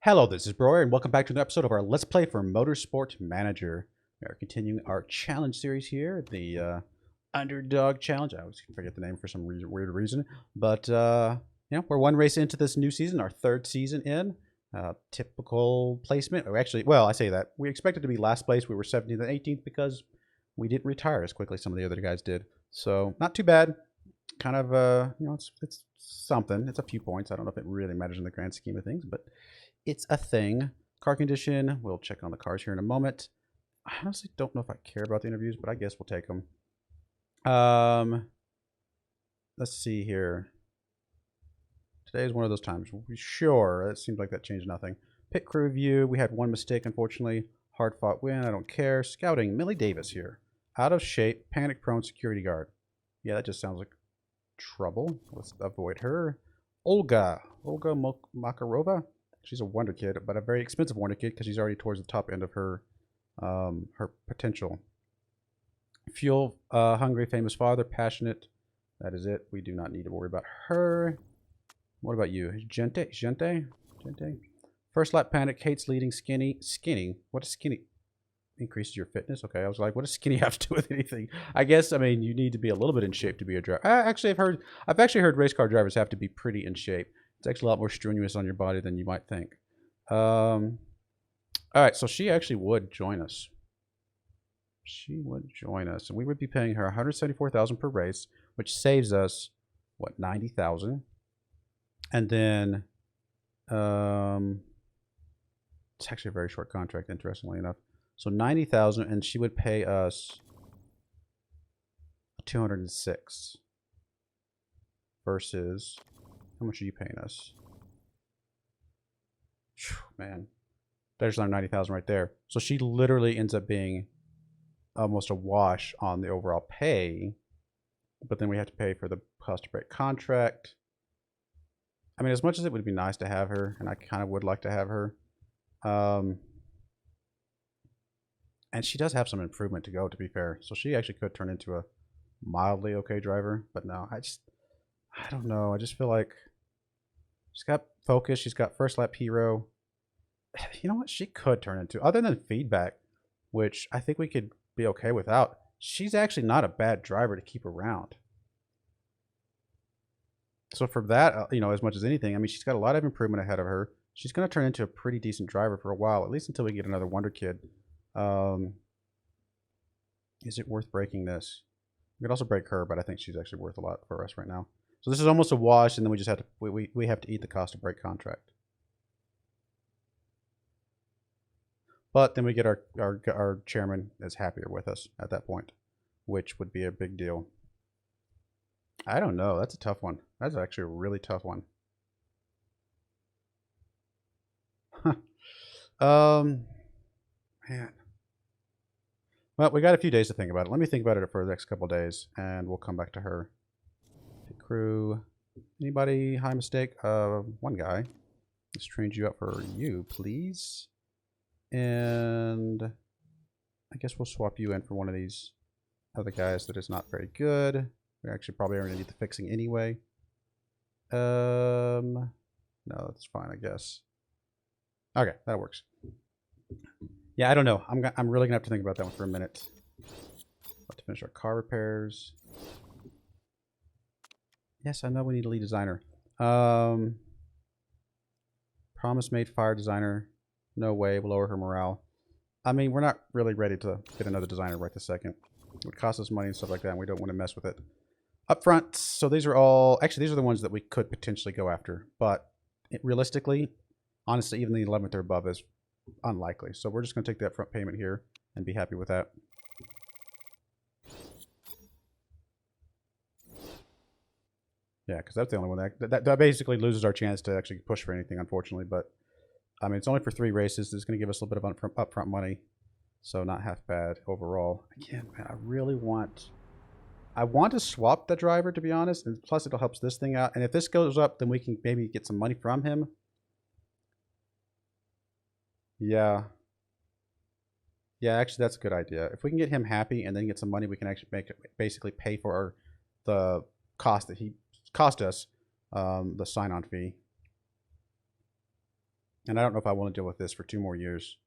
Hello, this is Broyar, and welcome back to another episode of our Let's Play for Motorsport Manager. We are continuing our challenge series here, the Underdog Challenge. I always forget the name for some weird reason. But, we're one race into this new season, our third season in. Typical placement. I say that. We expected to be last place. We were 17th and 18th because we didn't retire as quickly as some of the other guys did. So, not too bad. Kind of, it's something. It's a few points. I don't know if it really matters in the grand scheme of things, but it's a thing. Car condition, we'll check on the cars here in a moment. I honestly don't know if I care about the interviews, but I guess we'll take them. Let's see here. Today is one of those times. Sure, it seems like that changed nothing. Pit crew review, we had one mistake, unfortunately. Hard fought win, I don't care. Scouting, Millie Davis here. Out of shape, panic prone security guard. Yeah, that just sounds like trouble. Let's avoid her. Olga Makarova. She's a wonder kid, but a very expensive wonder kid because she's already towards the top end of her her potential. Fuel hungry, famous father, passionate. That is it. We do not need to worry about her. What about you? Gente? First lap panic, hates leading, skinny. What is skinny? Increases your fitness. Okay, I was like, what does skinny have to do with anything? I guess, I mean, you need to be a little bit in shape to be a driver. I've actually heard race car drivers have to be pretty in shape. It's actually a lot more strenuous on your body than you might think. All right, so she actually would join us. She would join us, and we would be paying her $174,000 per race, which saves us what, $90,000, and then it's actually a very short contract, interestingly enough. So $90,000, and she would pay us $206 versus. How much are you paying us? Whew, man, there's our $90,000 right there. So she literally ends up being almost a wash on the overall pay, but then we have to pay for the cost of break contract. I mean, as much as it would be nice to have her, and I kind of would like to have her, and she does have some improvement to go, to be fair. So she actually could turn into a mildly okay driver, but no, I don't know. I just feel like she's got focus. She's got first lap hero. You know what? She could turn into, other than feedback, which I think we could be okay without. She's actually not a bad driver to keep around. So for that, as much as anything, I mean, she's got a lot of improvement ahead of her. She's going to turn into a pretty decent driver for a while, at least until we get another wonder kid. Is it worth breaking this? We could also break her, but I think she's actually worth a lot for us right now. So this is almost a wash, and then we just have to we have to eat the cost of break contract. But then we get our chairman is happier with us at that point, which would be a big deal. I don't know. That's a tough one. That's actually a really tough one. Man. Well, we got a few days to think about it. Let me think about it for the next couple of days, and we'll come back to her. Pit crew. Anybody? High mistake? One guy. Let's change you up for you, please. And I guess we'll swap you in for one of these other guys that is not very good. We actually probably are going to need the fixing anyway. No, that's fine, I guess. Okay, that works. Yeah, I don't know. I'm really gonna have to think about that one for a minute. About to finish our car repairs. Yes, I know we need a lead designer. Promise made fire designer. No way, we'll lower her morale. I mean, we're not really ready to get another designer right this second. It would cost us money and stuff like that, and we don't want to mess with it. Up front, so these are all, actually these are the ones that we could potentially go after, but realistically, honestly, even the 11th or above is unlikely. So we're just going to take the upfront payment here and be happy with that. Yeah, because that's the only one that basically loses our chance to actually push for anything, unfortunately. But I mean, it's only for 3 races. It's going to give us a little bit of upfront money, so not half bad overall. Again, man, I want to swap the driver, to be honest, and plus it'll help this thing out. And if this goes up, then we can maybe get some money from him. Yeah. Yeah, actually, that's a good idea. If we can get him happy and then get some money, we can actually basically pay for the cost that he cost us, the sign-on fee. And I don't know if I want to deal with this for 2 more years.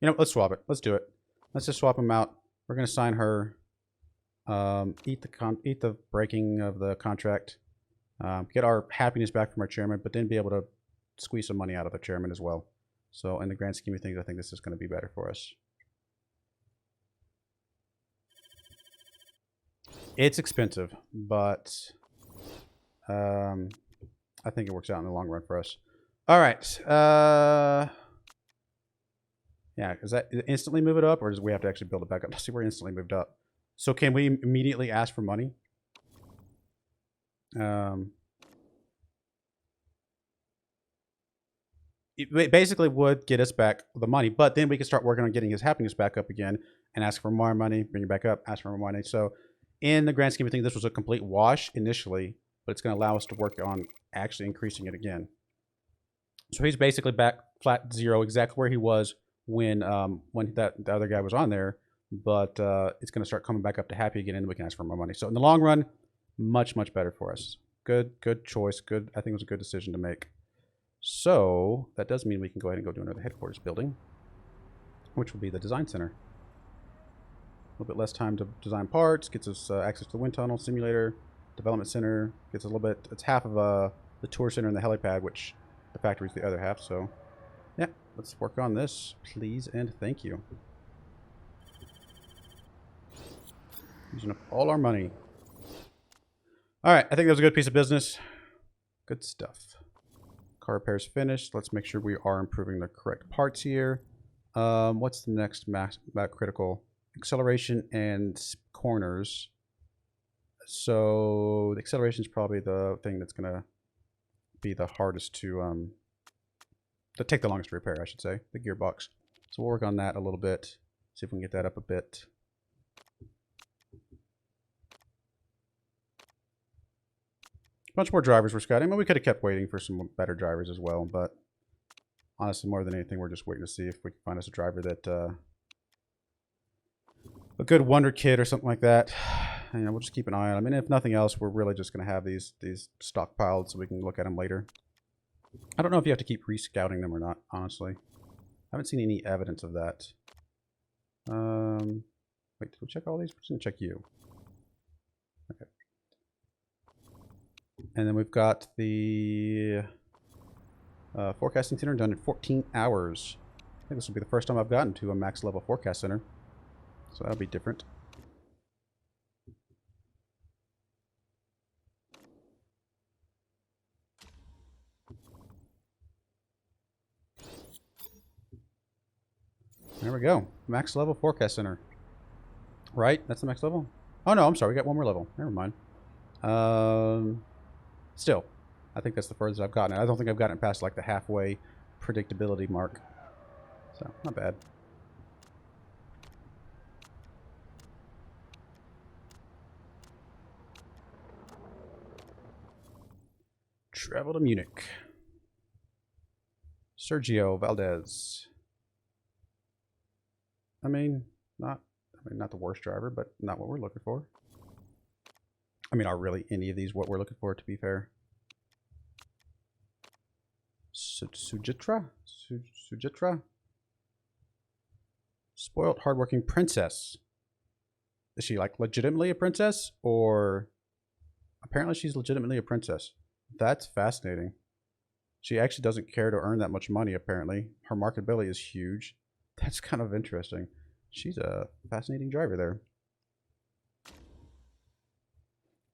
You know, let's swap it. Let's do it. Let's just swap them out. We're going to sign her. Eat the breaking of the contract. Get our happiness back from our chairman, but then be able to squeeze some money out of the chairman as well. So in the grand scheme of things, I think this is going to be better for us. It's expensive, but I think it works out in the long run for us. All right. Yeah, does that instantly move it up, or does we have to actually build it back up? Let's see, we're instantly moved up. So can we immediately ask for money? It basically would get us back the money, but then we can start working on getting his happiness back up again and ask for more money, bring it back up, ask for more money. So in the grand scheme of things, this was a complete wash initially, but it's going to allow us to work on actually increasing it again. So he's basically back flat zero, exactly where he was when the other guy was on there, but it's going to start coming back up to happy again, and we can ask for more money. So in the long run, much better for us. Good choice. Good. I think it was a good decision to make. So that does mean we can go ahead and go do another headquarters building, which will be the design center. A little bit less time to design parts, gets us access to the wind tunnel simulator, development center, gets a little bit, it's half of the tour center and the helipad, which the factory is the other half. So yeah, let's work on this, please and thank you. Using up all our money. All right, I think that was a good piece of business. Good stuff. Car repairs finished. Let's make sure we are improving the correct parts here. What's the next critical? Acceleration and corners. So the acceleration is probably the thing that's going to be the hardest to take the longest to repair, I should say, the gearbox. So we'll work on that a little bit. See if we can get that up a bit. Bunch more drivers we're scouting. I mean, we could have kept waiting for some better drivers as well, but honestly, more than anything, we're just waiting to see if we can find us a driver that a good wonder kid or something like that. You know, we'll just keep an eye on them. I mean, if nothing else, we're really just going to have these stockpiled so we can look at them later. I don't know if you have to keep re-scouting them or not, honestly. I haven't seen any evidence of that. Wait, did we check all these? We're just going to check you. Okay. And then we've got the forecasting center done in 14 hours. I think this will be the first time I've gotten to a max level forecast center. So that'll be different. There we go. Max level forecast center. Right? That's the max level? Oh no, I'm sorry. We got one more level. Never mind. Still, I think that's the furthest I've gotten. I don't think I've gotten past like the halfway predictability mark. So, not bad. Travel to Munich. Sergio Valdez. I mean, not the worst driver, but not what we're looking for. I mean, are really any of these what we're looking for, to be fair? Sujitra? Spoiled, hardworking princess. Is she, like, legitimately a princess? Or... apparently she's legitimately a princess. That's fascinating. She actually doesn't care to earn that much money, apparently. Her marketability is huge. That's kind of interesting. She's a fascinating driver there.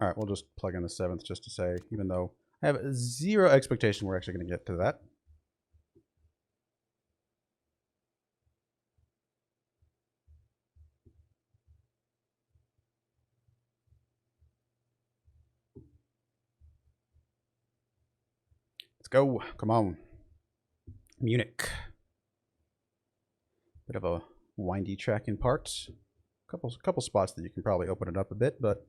All right, we'll just plug in the 7th just to say, even though I have zero expectation we're actually going to get to that. Let's go. Come on. Munich. Bit of a windy track in parts. Couple spots that you can probably open it up a bit, but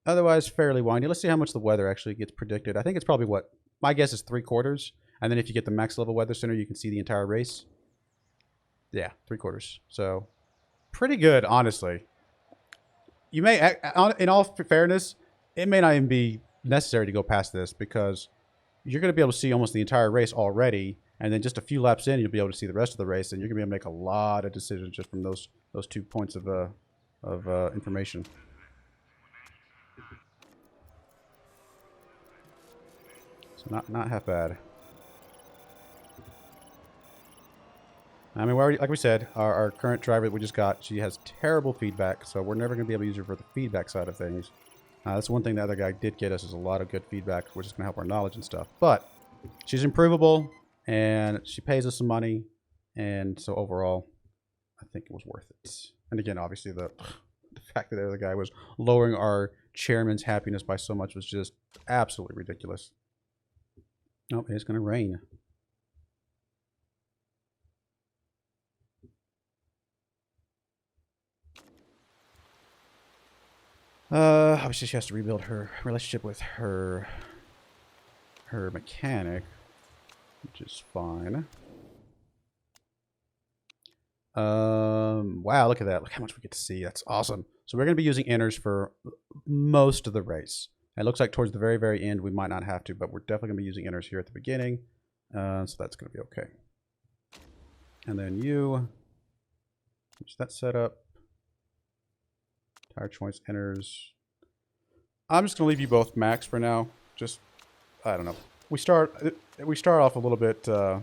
otherwise fairly windy. Let's see how much the weather actually gets predicted. I think it's probably what my guess is 3/4, and then if you get the max level weather center, you can see the entire race. Yeah, 3/4. So pretty good, honestly. You may, in all fairness, it may not even be necessary to go past this because you're going to be able to see almost the entire race already, and then just a few laps in, you'll be able to see the rest of the race, and you're going to be able to make a lot of decisions just from those 2 points of information. So not half bad. I mean, like we said, our current driver that we just got, she has terrible feedback, so we're never going to be able to use her for the feedback side of things. That's one thing the other guy did get us, is a lot of good feedback, which is going to help our knowledge and stuff. But she's improvable, and she pays us some money, and so overall, I think it was worth it. And again, obviously, the fact that the other guy was lowering our chairman's happiness by so much was just absolutely ridiculous. Oh, it's going to rain. Obviously she has to rebuild her relationship with her mechanic, which is fine. Wow, look at that. Look how much we get to see. That's awesome. So we're going to be using inners for most of the race. It looks like towards the very, very end we might not have to, but we're definitely going to be using inners here at the beginning. So that's going to be okay. And then you, use that setup. Tire choice, inners. I'm just going to leave you both max for now. Just, I don't know. We start off a little bit... well,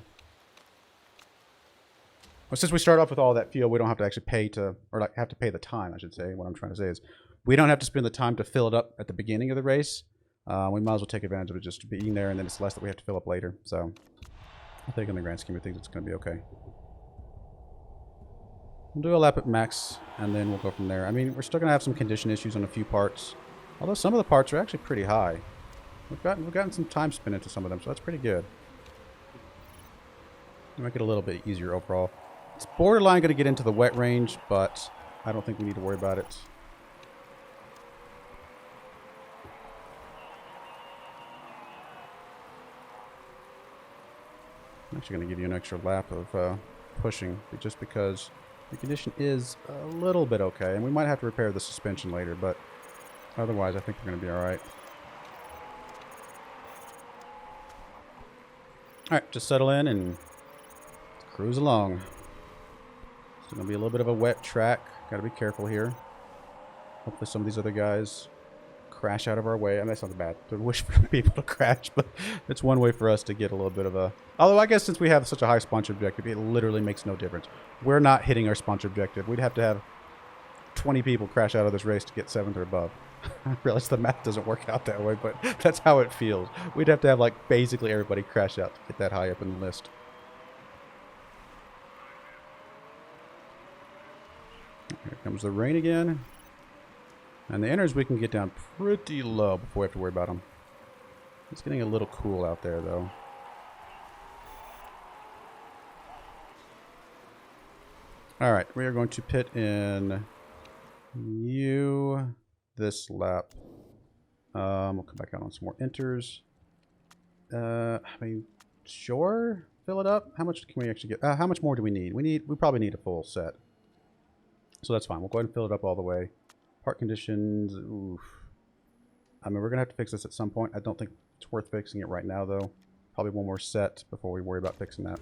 since we start off with all that fuel, we don't have to actually pay to... Or like have to pay the time, I should say. What I'm trying to say is, we don't have to spend the time to fill it up at the beginning of the race. We might as well take advantage of it just being there, and then it's less that we have to fill up later. So, I think in the grand scheme of things, it's going to be okay. We'll do a lap at max, and then we'll go from there. I mean, we're still going to have some condition issues on a few parts. Although some of the parts are actually pretty high. We've gotten some time spent into some of them, so that's pretty good. Make it a little bit easier overall. It's borderline going to get into the wet range, but I don't think we need to worry about it. I'm actually going to give you an extra lap of pushing, just because the condition is a little bit okay, and we might have to repair the suspension later, but otherwise I think we're going to be alright. Alright, just settle in and cruise along. It's going to be a little bit of a wet track. Got to be careful here. Hopefully some of these other guys crash out of our way. I mean, that's not bad to wish for people to crash, but it's one way for us to get a little bit of a... Although I guess since we have such a high sponsor objective, it literally makes no difference. We're not hitting our sponsor objective. We'd have to have 20 people crash out of this race to get 7th or above. I realize the math doesn't work out that way, but that's how it feels. We'd have to have like basically everybody crash out to get that high up in the list. Here comes the rain again. And the inners we can get down pretty low before we have to worry about them. It's getting a little cool out there, though. Alright, we are going to pit in you this lap. We'll come back out on some more enters. I mean, sure, fill it up. How much can we actually get? How much more do we need? We probably need a full set. So that's fine. We'll go ahead and fill it up all the way. Part conditions, oof. I mean, we're going to have to fix this at some point. I don't think it's worth fixing it right now, though. Probably one more set before we worry about fixing that.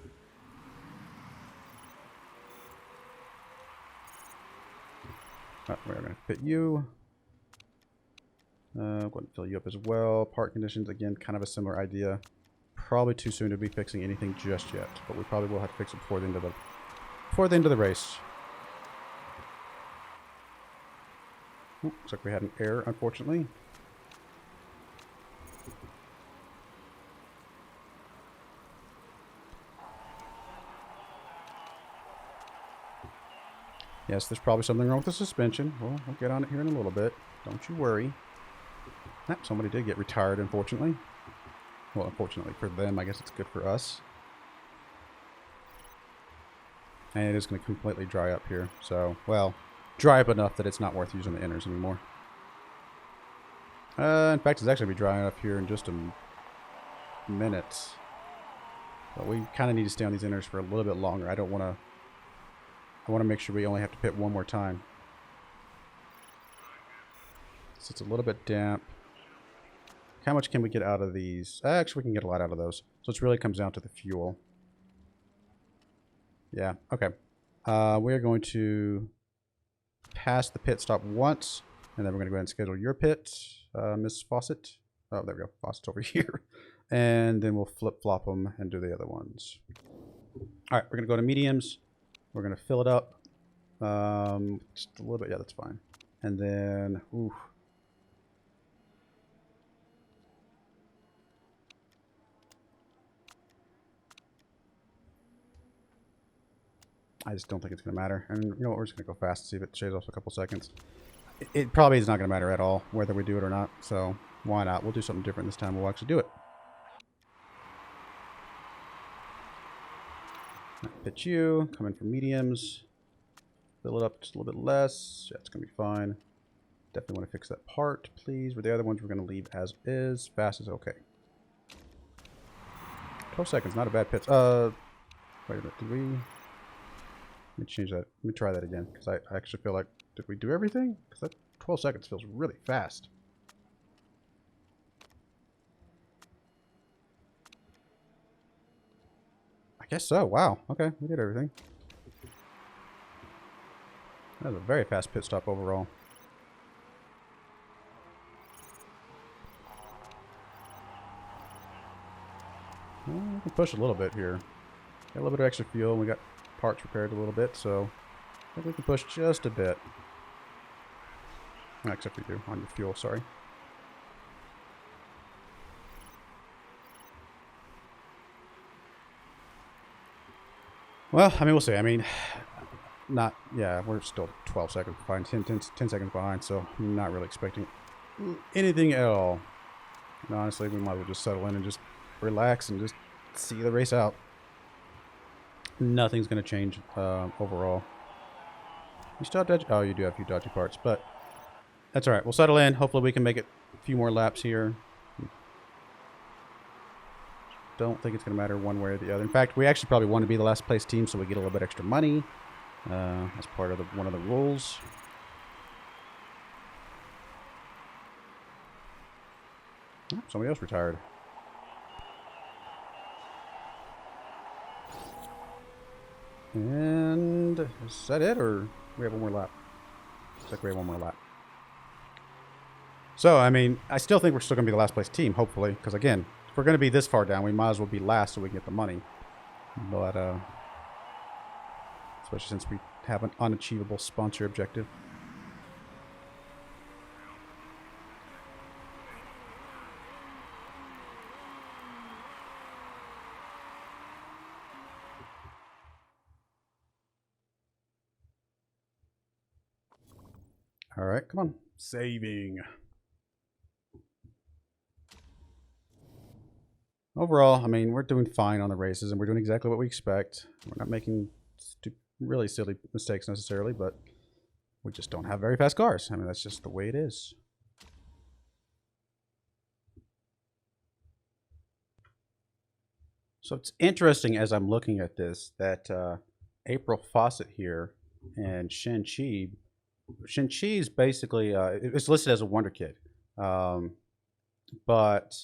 We're going to fit you. Go ahead and fill you up as well. Part conditions, again, kind of a similar idea. Probably too soon to be fixing anything just yet, but we probably will have to fix it before the end of the race. Ooh, looks like we had an error, unfortunately. Yes, there's probably something wrong with the suspension. We'll get on it here in a little bit. Don't you worry. Somebody did get retired, unfortunately. Well, unfortunately for them, I guess it's good for us. And it is going to completely dry up here. So, well, dry up enough that it's not worth using the inners anymore. In fact, it's actually going to be drying up here in just a minute. But we kind of need to stay on these inners for a little bit longer. I want to make sure we only have to pit one more time. So it's a little bit damp. How much can we get out of these? Actually, we can get a lot out of those. So it really comes down to the fuel. Yeah, okay. We're going to pass the pit stop once, and then we're going to go ahead and schedule your pit, Miss Fawcett. Oh, there we go. Fawcett's over here. And then we'll flip-flop them and do the other ones. All right, we're going to go to mediums. We're going to fill it up. Just a little bit. Yeah, that's fine. And then, ooh. I just don't think it's going to matter. And you know what? We're just going to go fast and see if it shaves off a couple seconds. It probably is not going to matter at all whether we do it or not. So why not? We'll do something different this time. We'll actually do it. Hit you. Come in for mediums. Fill it up just a little bit less. Yeah, it's going to be fine. Definitely want to fix that part, please. For the other ones, we're going to leave as is. Fast is okay. 12 seconds. Not a bad pitch. Wait a minute. Did we... Let me change that. Let me try that again, because I actually feel like, did we do everything? Because that 12 seconds feels really fast. I guess so. Wow. Okay, we did everything. That was a very fast pit stop overall. Well, we can push a little bit here. Got a little bit of extra fuel, and we got parts repaired a little bit, so I think we can push just a bit. Except we do on your fuel, sorry. Well, I mean, we'll see. I mean, not, yeah, we're still 12 seconds behind, 10 seconds behind, so I'm not really expecting anything at all. And honestly, we might as well just settle in and just relax and just see the race out. Nothing's going to change overall. You still have dodgy... Oh, you do have a few dodgy parts, but that's all right. We'll settle in. Hopefully we can make it a few more laps here. Don't think it's going to matter one way or the other. In fact, we actually probably want to be the last place team so we get a little bit extra money as part of one of the rules. Oh, somebody else retired. And is that it, or we have one more lap? Looks like we have one more lap. So, I mean, I still think we're still going to be the last place team, hopefully. Because, again, if we're going to be this far down, we might as well be last so we can get the money. But, especially since we have an unachievable sponsor objective. All right, come on. Saving. Overall, I mean, we're doing fine on the races, and we're doing exactly what we expect. We're not making really silly mistakes necessarily, but we just don't have very fast cars. I mean, that's just the way it is. So it's interesting as I'm looking at this that April Fawcett here and Shen-Chi is basically, it's listed as a Wonder Kid. But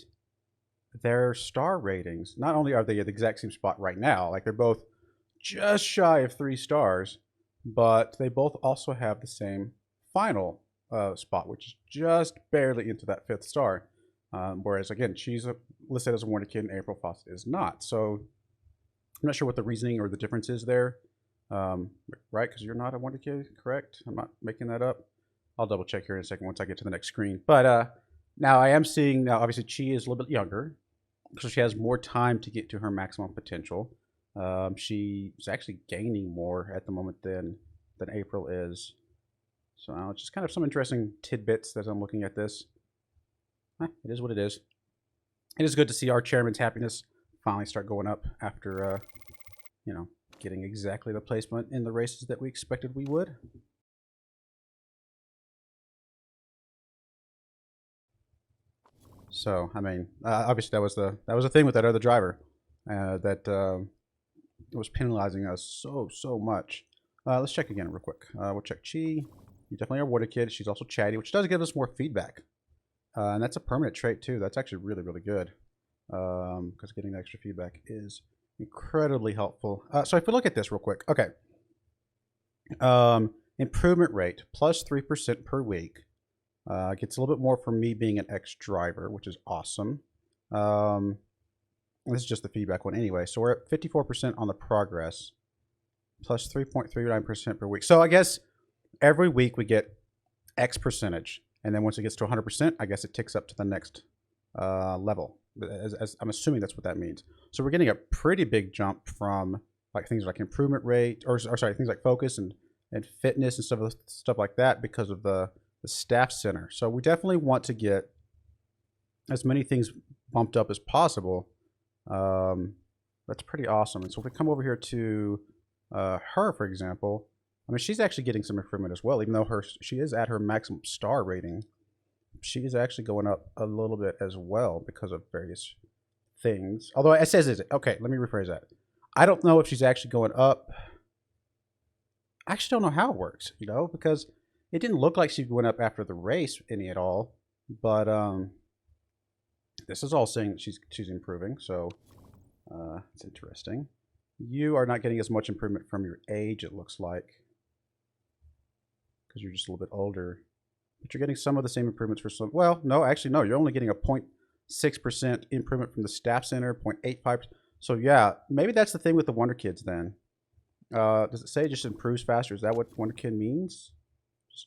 their star ratings, not only are they at the exact same spot right now, like they're both just shy of 3 stars, but they both also have the same final spot, which is just barely into that 5th star. Whereas, again, she's listed as a Wonder Kid and April Fawcett is not. So I'm not sure what the reasoning or the difference is there. Right, because you're not a Wonder Kid, correct? I'm not making that up. I'll double check here in a second once I get to the next screen. But now I am seeing, now obviously Chi is a little bit younger, so she has more time to get to her maximum potential. She's actually gaining more at the moment than April is. So it's just kind of some interesting tidbits as I'm looking at this. It is what it is. It is good to see our chairman's happiness finally start going up after, you know, getting exactly the placement in the races that we expected we would. So, I mean, obviously that was the thing with that other driver that was penalizing us so much. Let's check again real quick. We'll check Chi. You definitely are Water Kid. She's also chatty, which does give us more feedback. And that's a permanent trait too. That's actually really, really good. Because getting extra feedback is incredibly helpful. So if we look at this real quick. Okay. Improvement rate, plus 3% per week. Gets a little bit more for me being an ex-driver, which is awesome. This is just the feedback one anyway. So we're at 54% on the progress, plus 3.39% per week. So I guess every week we get X percentage. And then once it gets to 100%, I guess it ticks up to the next level. As I'm assuming that's what that means. So we're getting a pretty big jump from like things like improvement rate, or sorry, things like focus and fitness and stuff like that because of the staff center. So we definitely want to get as many things bumped up as possible. That's pretty awesome. And so if we come over here to her, for example, I mean, she's actually getting some improvement as well, even though she is at her maximum star rating. She is actually going up a little bit as well because of various things. Although it says it. Okay, let me rephrase that. I don't know if she's actually going up. I actually don't know how it works, you know, because it didn't look like she went up after the race any at all. But this is all saying that she's improving, so it's interesting. You are not getting as much improvement from your age, it looks like, because you're just a little bit older. But you're getting some of the same improvements for some. Well, no, actually, no. You're only getting a 0.6% improvement from the staff center, 0.85%. So yeah, maybe that's the thing with the Wonder Kids then. Does it say it just improves faster? Is that what Wonder Kid means?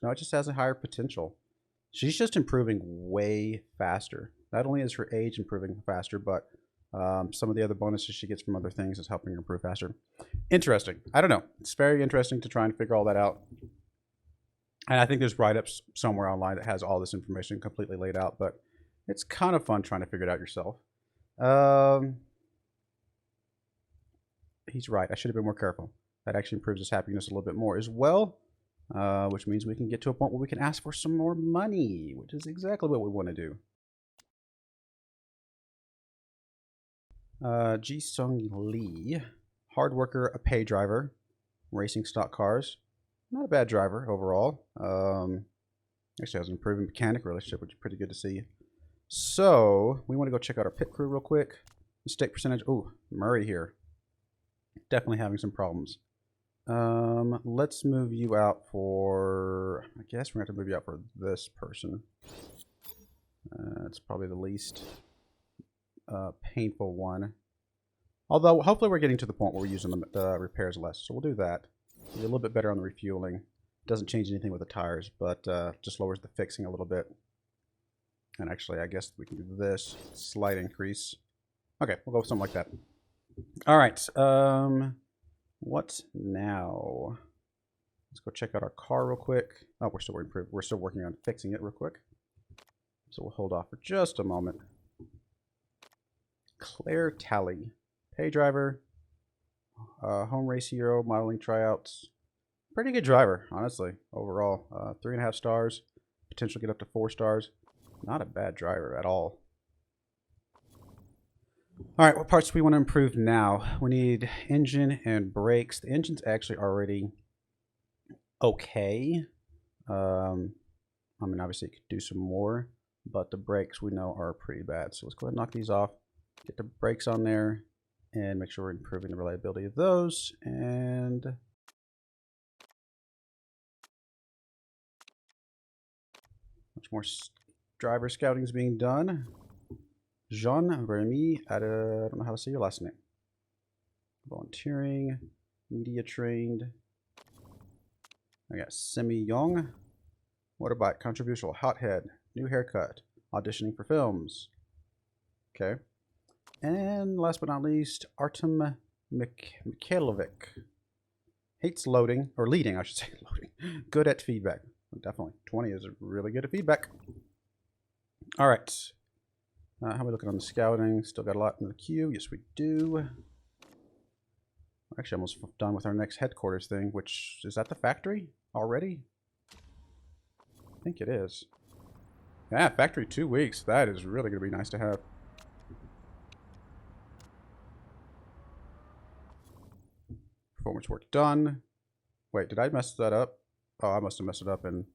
No, it just has a higher potential. She's just improving way faster. Not only is her age improving faster, but some of the other bonuses she gets from other things is helping her improve faster. Interesting. I don't know. It's very interesting to try and figure all that out. And I think there's write-ups somewhere online that has all this information completely laid out, but it's kind of fun trying to figure it out yourself. He's right. I should have been more careful. That actually improves his happiness a little bit more as well, which means we can get to a point where we can ask for some more money, which is exactly what we want to do. Ji Sung Lee, hard worker, a pay driver, racing stock cars. Not a bad driver overall. Actually has an improving mechanic relationship, which is pretty good to see. So we want to go check out our pit crew real quick. Mistake percentage. Oh, Murray here. Definitely having some problems. Let's move you out for, I guess we're going to have to move you out for this person. It's probably the least painful one. Although, hopefully we're getting to the point where we're using the repairs less. So we'll do that. Be a little bit better on the refueling. Doesn't change anything with the tires, but just lowers the fixing a little bit. And actually, I guess we can do this. Slight increase. Okay, we'll go with something like that. All right. What now? Let's go check out our car real quick. Oh, we're still working on fixing it real quick. So we'll hold off for just a moment. Claire Talley, pay driver, home race hero, modeling tryouts. Pretty good driver, honestly, overall. 3.5 stars, potential get up to 4 stars. Not a bad driver at all. All right, what parts do we want to improve now? We need engine and brakes. The engine's actually already okay. I mean, obviously, it could do some more, but the brakes we know are pretty bad. So let's go ahead and knock these off. Get the brakes on there and make sure we're improving the reliability of those. And much more driver scouting is being done. Jean Remy, I don't know how to say your last name. Volunteering, media trained. I got Semi Young. Motorbike, controversial, hothead, new haircut, auditioning for films. Okay. And last but not least, Artem Mikhailovic. Hates loading, or leading, I should say, loading. Good at feedback. Definitely. 20 is really good at feedback. All right. How are we looking on the scouting? Still got a lot in the queue. Yes, we do. We're actually almost done with our next headquarters thing, which is at the factory already? I think it is. Yeah, factory 2 weeks. That is really going to be nice to have. Performance work done. Wait, did I mess that up? Oh, I must have messed it up and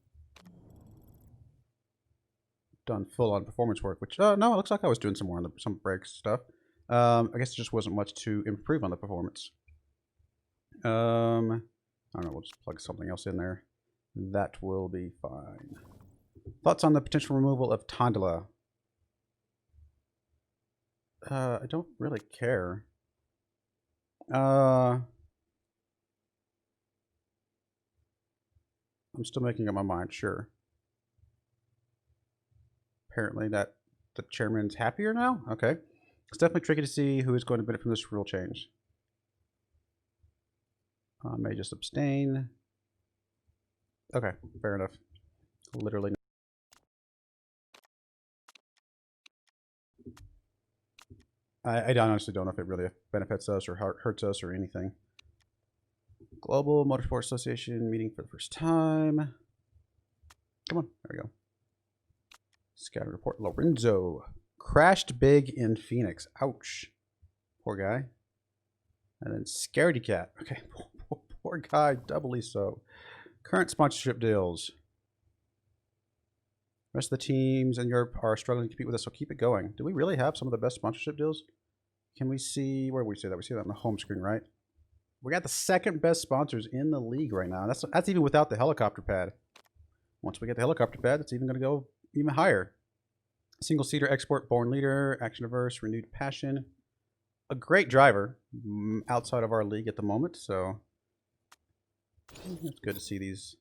done full on performance work, which no, it looks like I was doing some more on some brakes stuff. I guess it just wasn't much to improve on the performance. I don't know, we'll just plug something else in there. That will be fine. Thoughts on the potential removal of Tondela? I don't really care. I'm still making up my mind, sure. Apparently that the chairman's happier now? Okay. It's definitely tricky to see who is going to benefit from this rule change. May just abstain. Okay, fair enough. Literally. I honestly don't know if it really benefits us or hurts us or anything. Global Motorsport Association meeting for the first time. Come on, there we go. Scatter report. Lorenzo crashed big in Phoenix. Ouch. Poor guy. And then Scaredy Cat. Okay, poor guy, doubly so. Current sponsorship deals. Rest of the teams in Europe are struggling to compete with us, so keep it going. Do we really have some of the best sponsorship deals? Can we see, where do we see that? We see that on the home screen, right? We got the second best sponsors in the league right now. That's even without the helicopter pad. Once we get the helicopter pad, it's even going to go even higher. Single seater export, born leader, action averse, renewed passion. A great driver outside of our league at the moment, so it's good to see these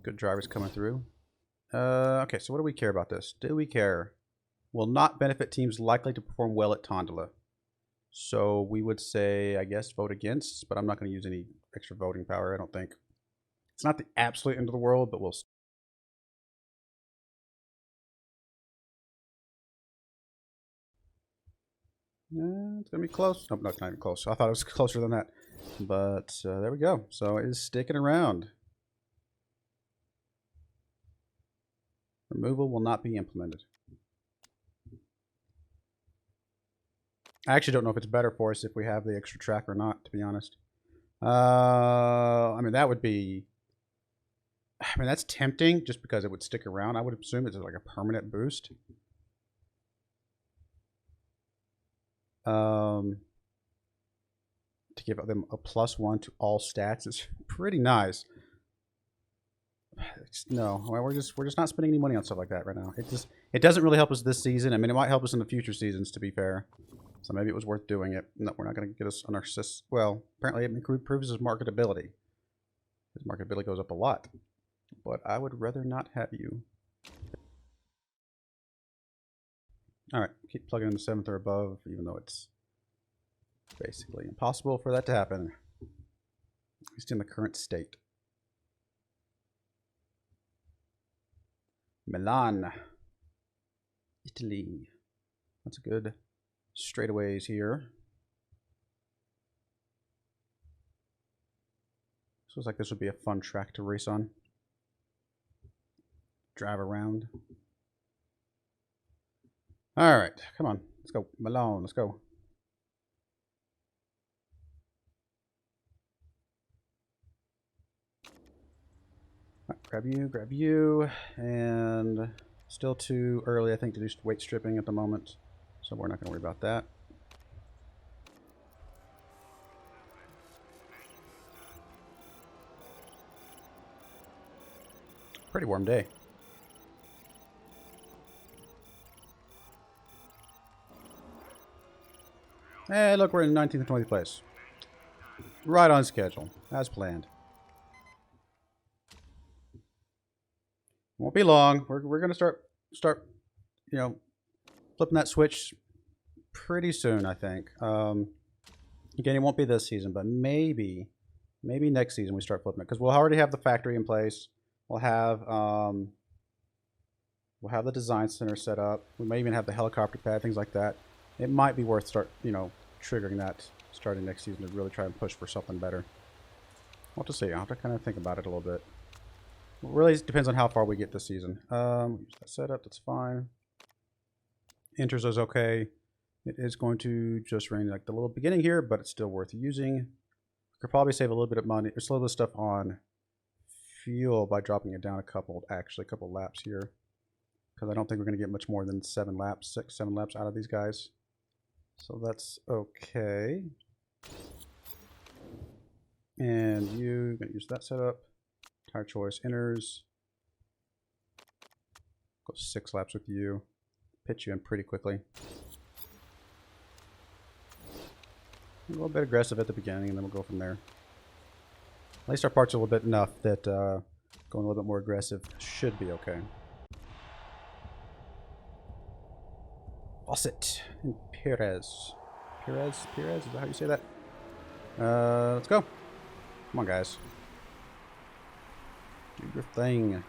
good drivers coming through. Okay, so what do we care about this? Do we care? Will not benefit teams likely to perform well at Tondela. So we would say, I guess, vote against, but I'm not going to use any extra voting power, I don't think. It's not the absolute end of the world, but we'll... it's going to be close. Nope, not even close. I thought it was closer than that. But there we go. So it is sticking around. Removal will not be implemented. I actually don't know if it's better for us if we have the extra track or not, to be honest. I mean, that would be... I mean, that's tempting just because it would stick around. I would assume it's like a permanent boost. To give them a +1 to all stats is pretty nice. No, we're just not spending any money on stuff like that right now. It doesn't really help us this season. I mean, it might help us in the future seasons, to be fair. So maybe it was worth doing it. No, we're not going to get us on our well. Apparently, it improves his marketability. His marketability goes up a lot, but I would rather not have you. All right, keep plugging in the 7th or above, even though it's basically impossible for that to happen, at least in the current state. Milan, Italy. That's good straightaways here. This looks like this would be a fun track to race on. Drive around. All right, come on, let's go, Milan. Let's go. Right, grab you, and still too early, I think, to do weight stripping at the moment, so we're not going to worry about that. Pretty warm day. Hey, look, we're in 19th and 20th place. Right on schedule, as planned. Won't be long. We're gonna start, you know, flipping that switch pretty soon, I think. Again, it won't be this season, but maybe next season we start flipping it, because we'll already have the factory in place. We'll have the design center set up. We may even have the helicopter pad, things like that. It might be worth triggering that starting next season to really try and push for something better. We'll have to see. I'll have to kind of think about it a little bit. It really depends on how far we get this season. Use that setup, that's fine. Enters is okay. It is going to just rain like the little beginning here, but it's still worth using. Could probably save a little bit of money or slow this stuff on fuel by dropping it down a couple laps here. because I don't think we're going to get much more than 7 laps, 6, 7 laps out of these guys. So that's okay. And you're going to use that setup. Tire choice, inners. Go 6 laps with you. Pitch you in pretty quickly. A little bit aggressive at the beginning, and then we'll go from there. At least our parts are a little bit enough that going a little bit more aggressive should be okay. Fawcett and Perez. Perez? Is that how you say that? Let's go. Come on, guys. Do your thing.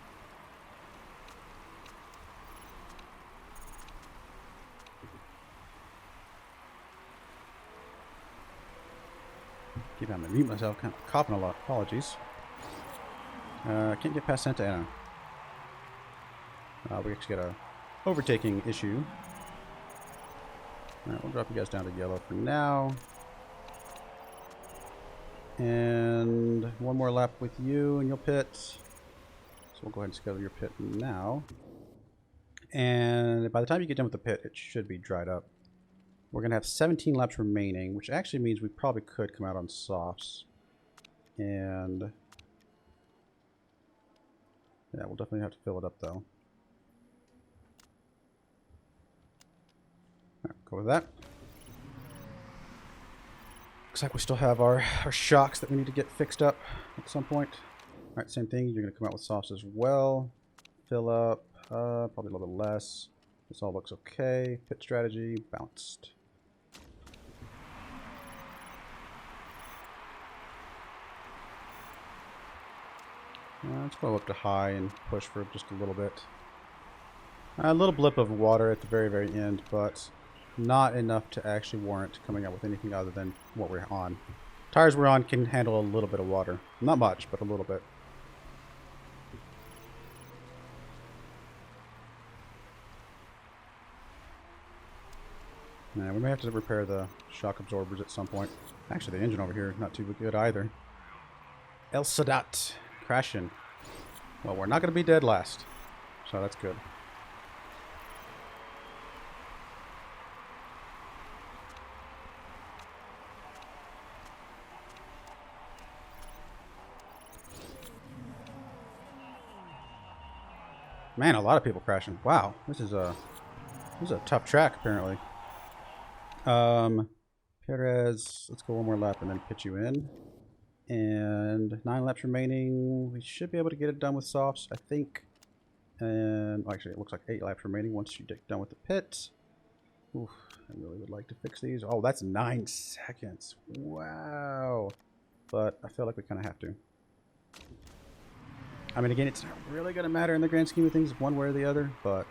Keep having to mute myself, kind of coughing a lot. Apologies. Can't get past Santa Ana. We actually got a overtaking issue. Alright, we'll drop you guys down to yellow for now. And one more lap with you and you'll pit. So we'll go ahead and schedule your pit now. And by the time you get done with the pit, it should be dried up. We're going to have 17 laps remaining, which actually means we probably could come out on softs. And yeah, we'll definitely have to fill it up though. Alright, go with that. Looks like we still have our shocks that we need to get fixed up at some point. Alright, same thing. You're going to come out with softs as well. Fill up, probably a little bit less. This all looks okay. Pit strategy, bounced. Let's go up to high and push for just a little bit. A little blip of water at the very, very end, but not enough to actually warrant coming out with anything other than what we're on. Tires we're on can handle a little bit of water. Not much, but a little bit. Now, we may have to repair the shock absorbers at some point. Actually, the engine over here, not too good either. El Sadat. Crashing. Well, we're not going to be dead last. So that's good. Man, a lot of people crashing. Wow, this is a tough track apparently. Perez, let's go one more lap and then pitch you in. And 9 laps remaining. We should be able to get it done with softs, I think. And actually, it looks like 8 laps remaining once you get done with the pit. Oof, I really would like to fix these. Oh, that's 9 seconds. Wow. But I feel like we kind of have to. I mean, again, it's not really going to matter in the grand scheme of things one way or the other, but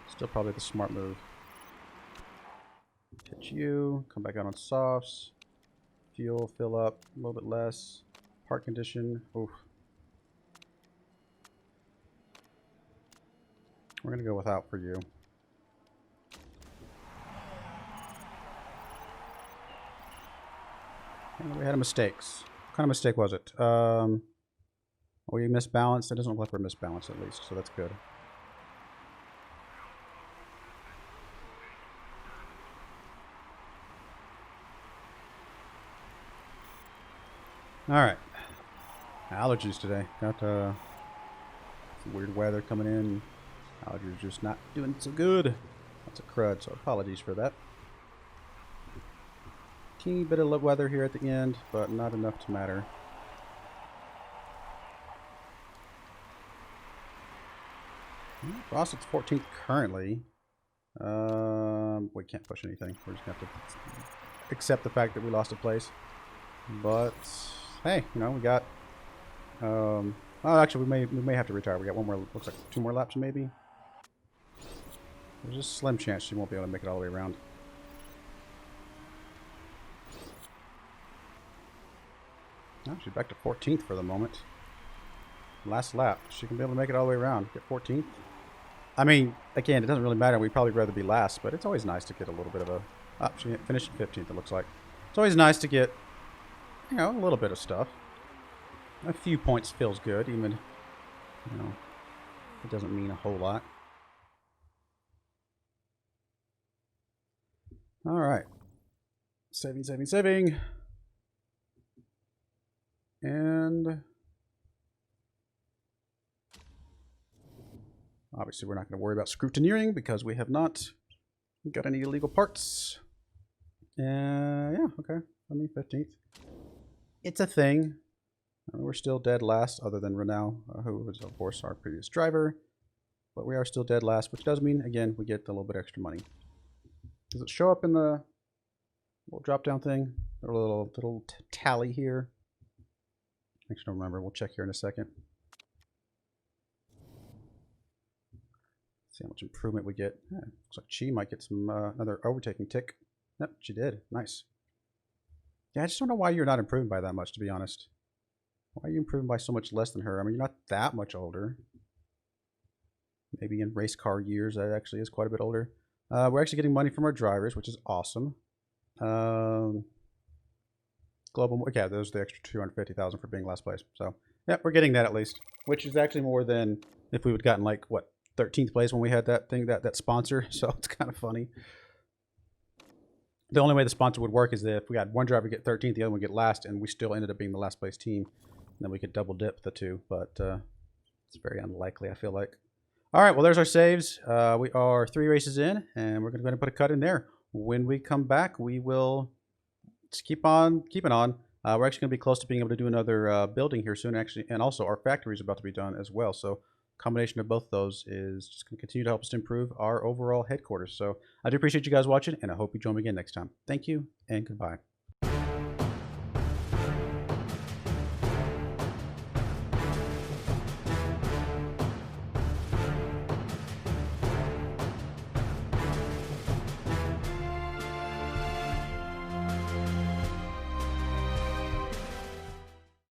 still probably the smart move. Pitch you, come back out on softs. Fuel, fill up, a little bit less. Part condition, oof. We're going to go without for you. And we had mistakes. What kind of mistake was it? We misbalanced. It doesn't look like we're misbalanced at least, so that's good. Alright. Allergies today. Got some weird weather coming in. Allergies just not doing so good. That's a crud, so apologies for that. Teeny bit of weather here at the end, but not enough to matter. Fawcett's 14th currently. We can't push anything. We're just going to have to accept the fact that we lost a place. But hey, you know, we got. Oh, actually, we may have to retire. We got one more. Looks like 2 more laps, maybe. There's a slim chance she won't be able to make it all the way around. Oh, she's back to 14th for the moment. Last lap. She can be able to make it all the way around. Get 14th. I mean, again, it doesn't really matter. We'd probably rather be last, but it's always nice to get a little bit of a... Oh, she finished 15th, it looks like. It's always nice to get, you know, a little bit of stuff. A few points feels good, even, you know, it doesn't mean a whole lot. All right. Saving, saving, saving. And obviously we're not going to worry about scrutineering because we have not got any illegal parts. Yeah, okay. I mean, 15th. It's a thing. We're still dead last, other than Renal, who was, of course, our previous driver. But we are still dead last, which does mean, again, we get a little bit extra money. Does it show up in the little drop-down thing? A little tally here. Actually, don't remember. We'll check here in a second. See how much improvement we get. Yeah, looks like she might get some another overtaking tick. Yep, she did. Nice. Yeah, I just don't know why you're not improving by that much, to be honest. Why are you improving by so much less than her? I mean, you're not that much older. Maybe in race car years, that actually is quite a bit older. We're actually getting money from our drivers, which is awesome. Global, yeah, those are the extra 250,000 for being last place. So, yeah, we're getting that at least, which is actually more than if we would gotten like what 13th place when we had that thing that sponsor. So it's kind of funny. The only way the sponsor would work is that if we had one driver get 13th, the other one get last, and we still ended up being the last place team, then we could double dip the two. But it's very unlikely, I feel like. All right, well, there's our saves. We are 3 races in, and we're going to go ahead and put a cut in there. When we come back, we will just keep on keeping on. We're actually going to be close to being able to do another building here soon, actually, and also our factory is about to be done as well. So combination of both those is just going to continue to help us to improve our overall headquarters. So I do appreciate you guys watching, and I hope you join me again next time. Thank you, and goodbye.